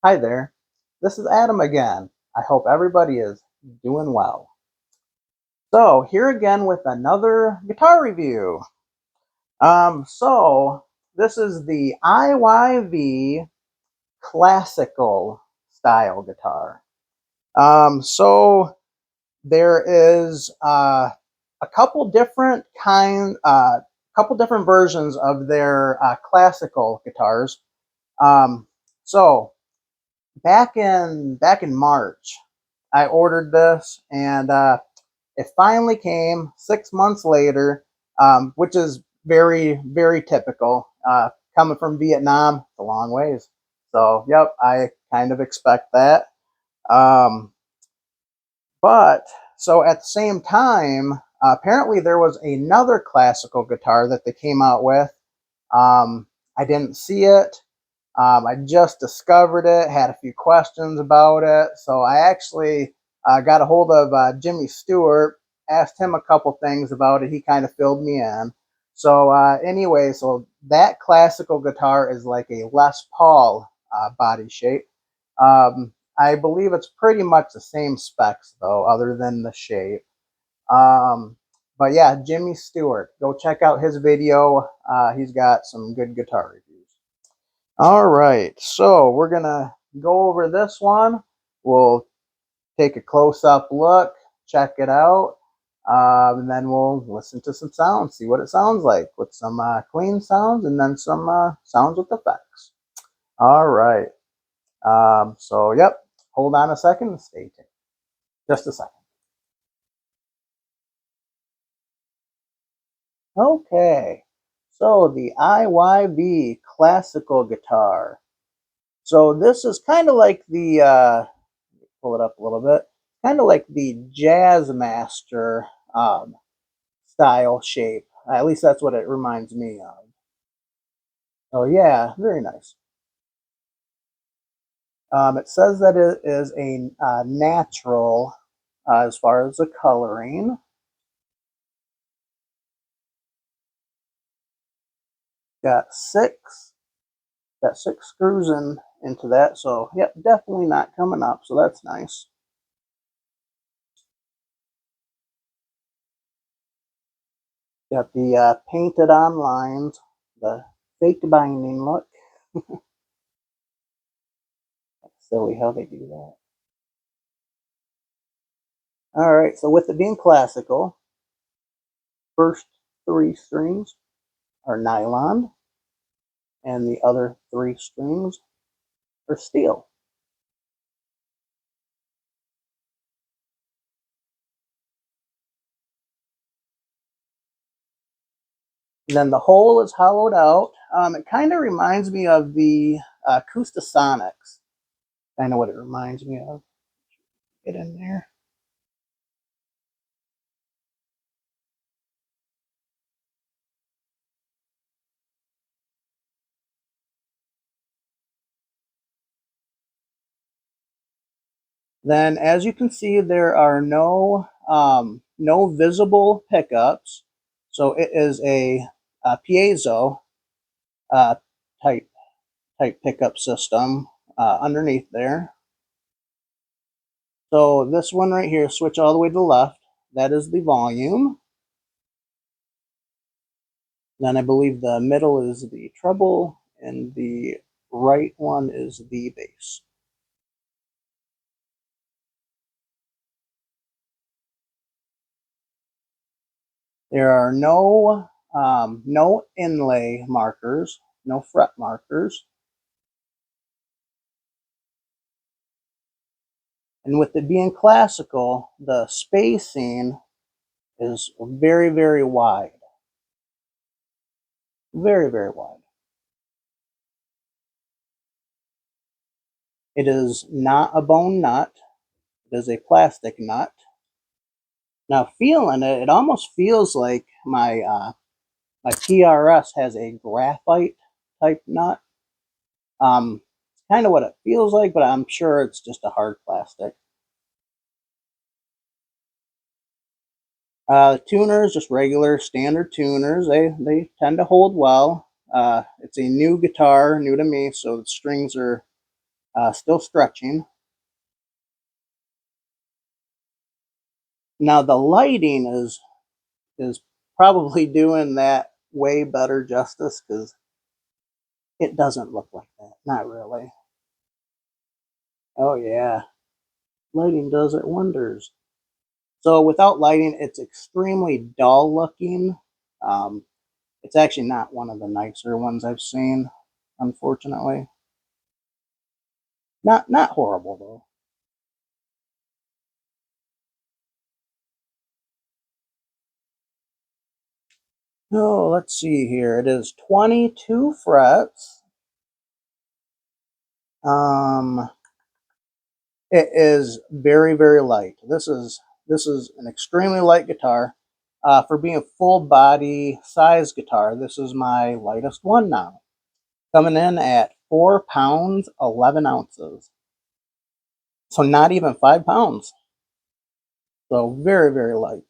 Hi there, this is Adam again. I hope everybody is doing well. So, here again with another guitar review. So this is the IYV Classical style guitar. So there is a couple different couple different versions of their classical guitars. So back in March, I ordered this, and it finally came 6 months later, which is very typical. Coming from Vietnam, it's a long ways. So, yep, I kind of expect that. Um, but so at the same time, apparently there was another classical guitar that they came out with. I didn't see it. I just discovered it, had a few questions about it, so I actually got a hold of Jimmy Stewart, asked him a couple things about it. He kind of filled me in. So anyway, so that classical guitar is like a Les Paul body shape. I believe it's pretty much the same specs though, other than the shape. Um, but yeah, Jimmy Stewart, go check out his video. He's got some good guitar reviews. All right, so we're gonna go over this one. We'll take a close-up look, check it out, and then we'll listen to some sounds, see what it sounds like with some clean sounds and then some sounds with effects. All right, so yep, hold on a second and stay tuned. Just a second. Okay, so the IYV classical guitar. So this is kind of like the pull it up a little bit, kind of like the Jazzmaster style shape. At least that's what it reminds me of. Oh yeah, very nice. It says that it is a natural as far as the coloring. Got six screws into that, so yep, definitely not coming up. So that's nice. Got the painted on lines, the fake binding look. That's silly how they do that. All right, so with it being classical, first three strings are nylon, and the other three strings are steel. And then the hole is hollowed out. It kind of reminds me of the Acoustasonics. Kind of what it reminds me of. Get in there. Then, as you can see, there are no visible pickups. So it is a piezo uh, type pickup system underneath there. So this one right here, switch all the way to the left. That is the volume. Then I believe the middle is the treble, and the right one is the bass. There are no inlay markers, no fret markers. And with it being classical, the spacing is very wide. Very wide. It is not a bone nut. It is a plastic nut. Now feeling it, it almost feels like my TRS has a graphite type nut. It's kind of what it feels like, but I'm sure it's just a hard plastic. Tuners, just regular standard tuners. They tend to hold well. It's a new guitar, new to me, so the strings are Still stretching. Now the lighting is probably doing that way better justice because it doesn't look like that. Not really. Oh yeah, lighting does it wonders. So without lighting, it's extremely dull looking. Um, it's actually not one of the nicer ones I've seen, unfortunately. Not horrible though. Oh, let's see here. It is 22 frets. Um, it is very, very light. This is an extremely light guitar. For being a full body size guitar, this is my lightest one now. Coming in at 4 pounds, 11 ounces. So not even 5 pounds. So very, very light.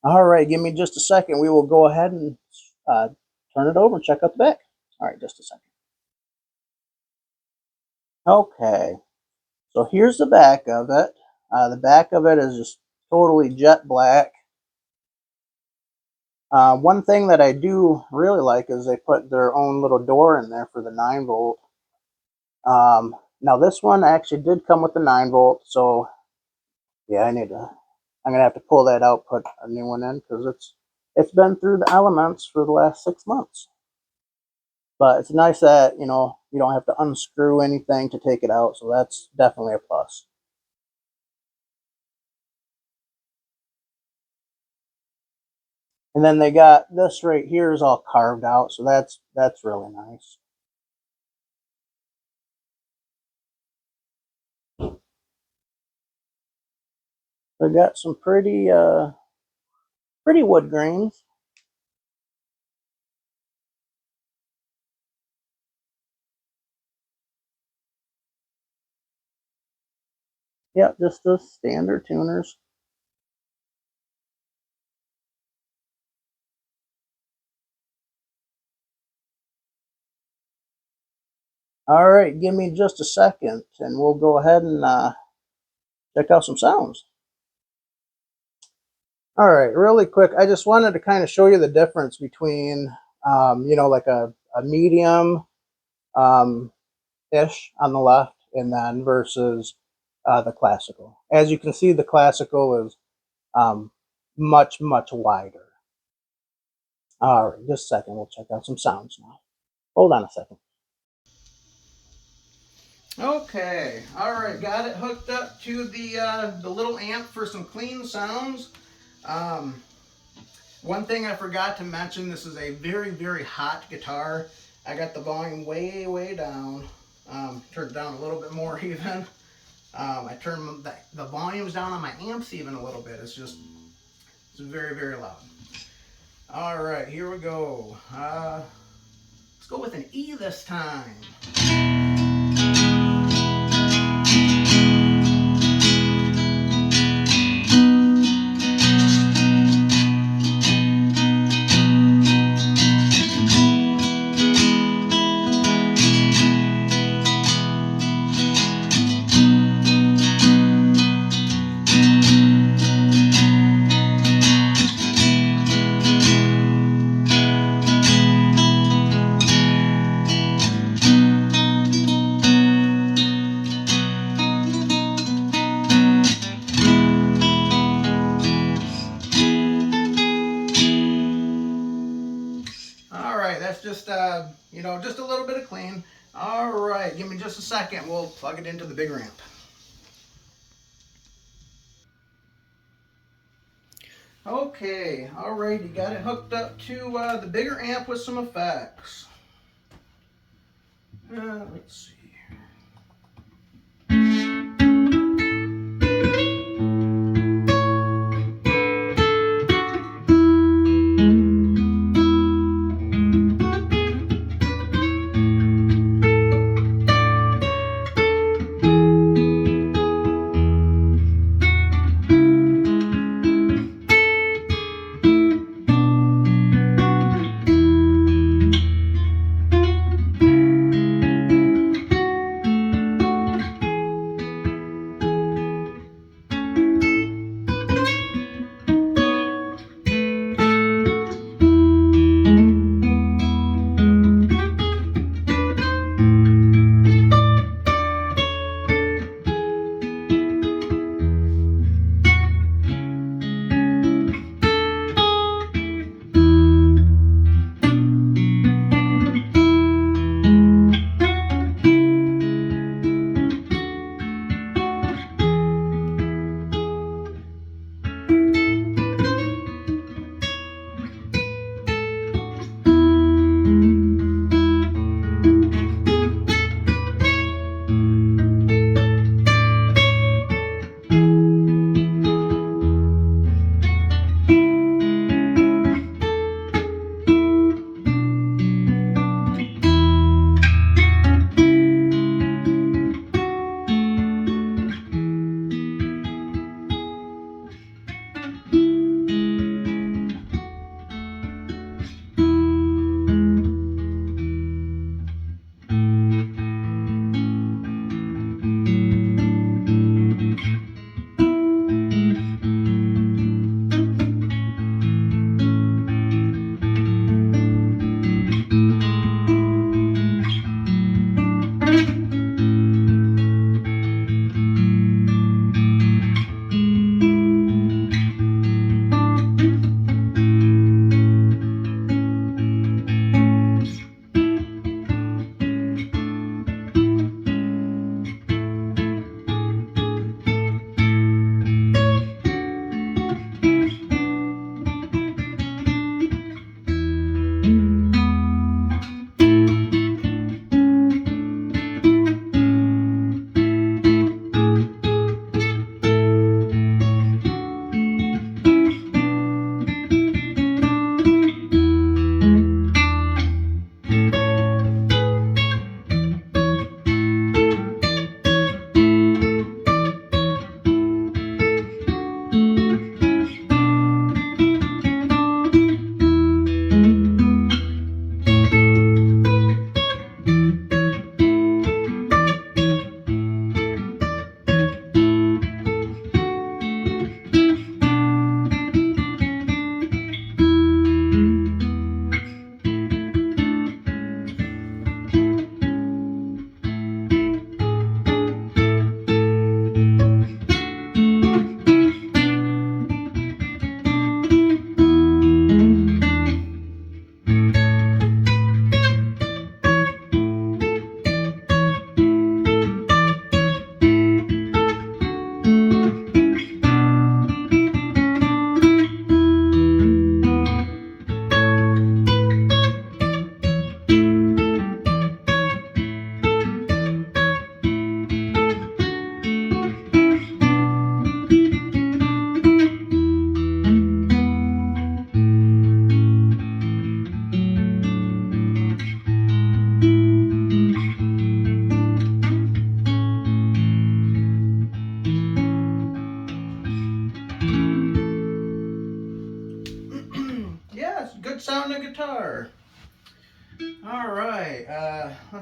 All right, give me just a second. We will go ahead and turn it over and check out the back. All right, just a second. Okay, so here's the back of it. The back of it is just totally jet black. One thing that I do really like is they put their own little door in there for the 9-volt. Now this one actually did come with the 9-volt, so yeah, I'm gonna have to pull that out, put a new one in because it's been through the elements for the last 6 months. But it's nice that you don't have to unscrew anything to take it out, so that's definitely a plus. And then they got this right here is all carved out, so that's really nice. They got some pretty wood grains. Yep, just the standard tuners. All right, give me just a second, and we'll go ahead and check out some sounds. All right, really quick, I just wanted to kind of show you the difference between, like a medium ish on the left, and then versus the classical. As you can see, the classical is much, much wider. All right, just a second, we'll check out some sounds now. Hold on a second. Okay, all right, got it hooked up to the little amp for some clean sounds. Um, One thing I forgot to mention, this is a very, very hot guitar. I got the volume way, way down. Turned it down a little bit more even. I turned the volumes down on my amps even a little bit. It's very, very loud. All right, here we go. Let's go with an E this time. All right, that's just just a little bit of clean. All right, give me just a second. We'll plug it into the bigger amp. Okay, all right, you got it hooked up to the bigger amp with some effects. Let's see.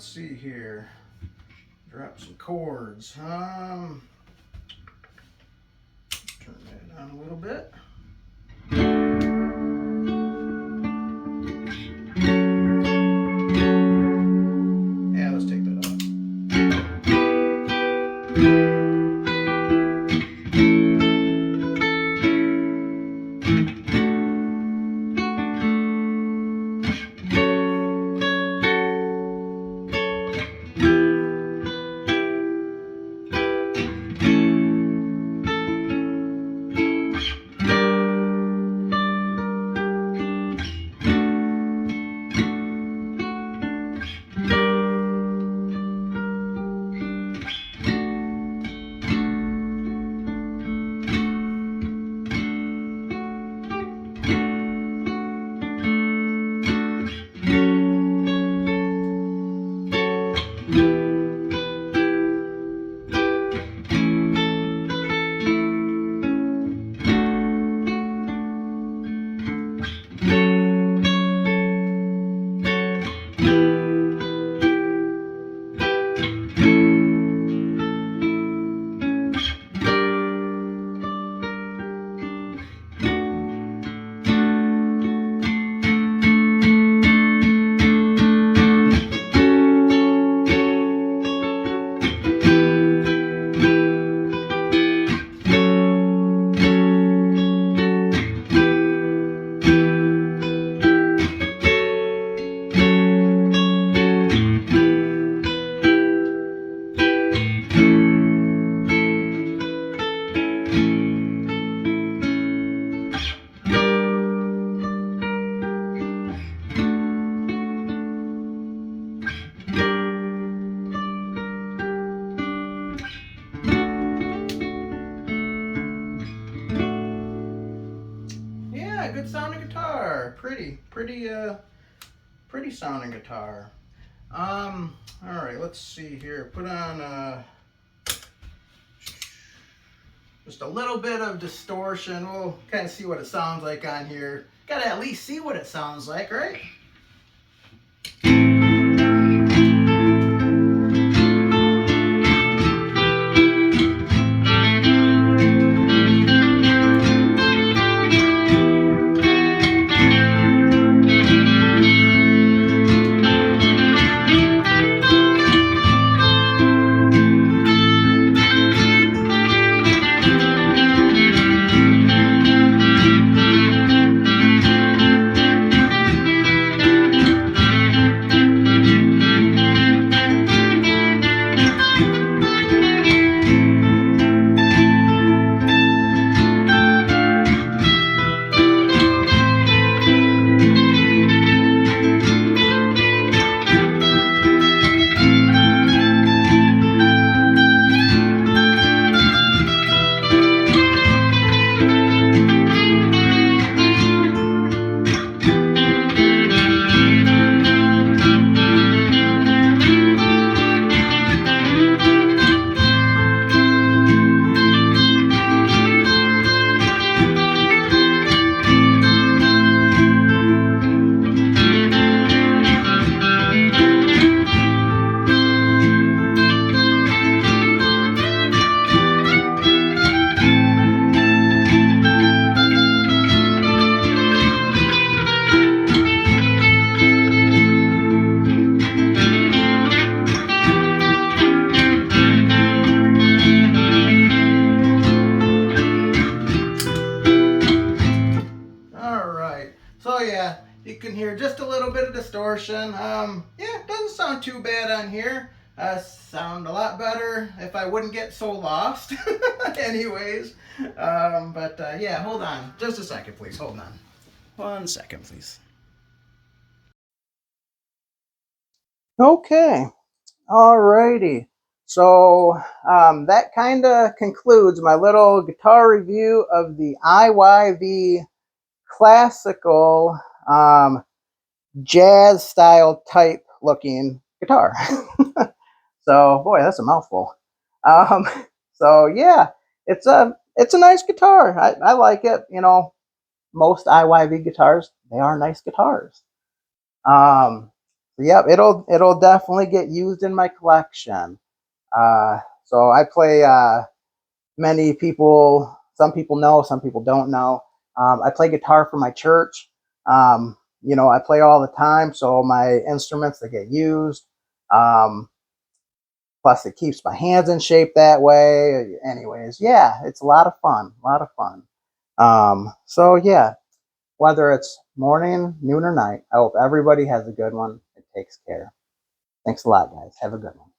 let's see here. Drop some chords. Turn that down a little bit. Yeah, let's take that off. Yeah, good sounding guitar. Pretty sounding guitar. All right, let's see here. Put on just a little bit of distortion. We'll kind of see what it sounds like on here. Gotta at least see what it sounds like, right? So yeah, you can hear just a little bit of distortion. Yeah, it doesn't sound too bad on here. Sound a lot better if I wouldn't get so lost. Anyways, yeah, hold on. Just a second, please. Hold on. 1 second, please. Okay. Alrighty. So that kind of concludes my little guitar review of the IYV Classical jazz style type looking guitar. So boy, that's a mouthful. Um, so yeah, it's a nice guitar. I like it. You know, most IYV guitars, they are nice guitars. Um, Yep, it'll definitely get used in my collection. So I play. Many people, some people know, some people don't know. I play guitar for my church. I play all the time, so my instruments that get used. Um, Plus, it keeps my hands in shape that way. Anyways, yeah, it's a lot of fun. A lot of fun. So yeah, whether it's morning, noon, or night, I hope everybody has a good one and takes care. Thanks a lot, guys. Have a good one.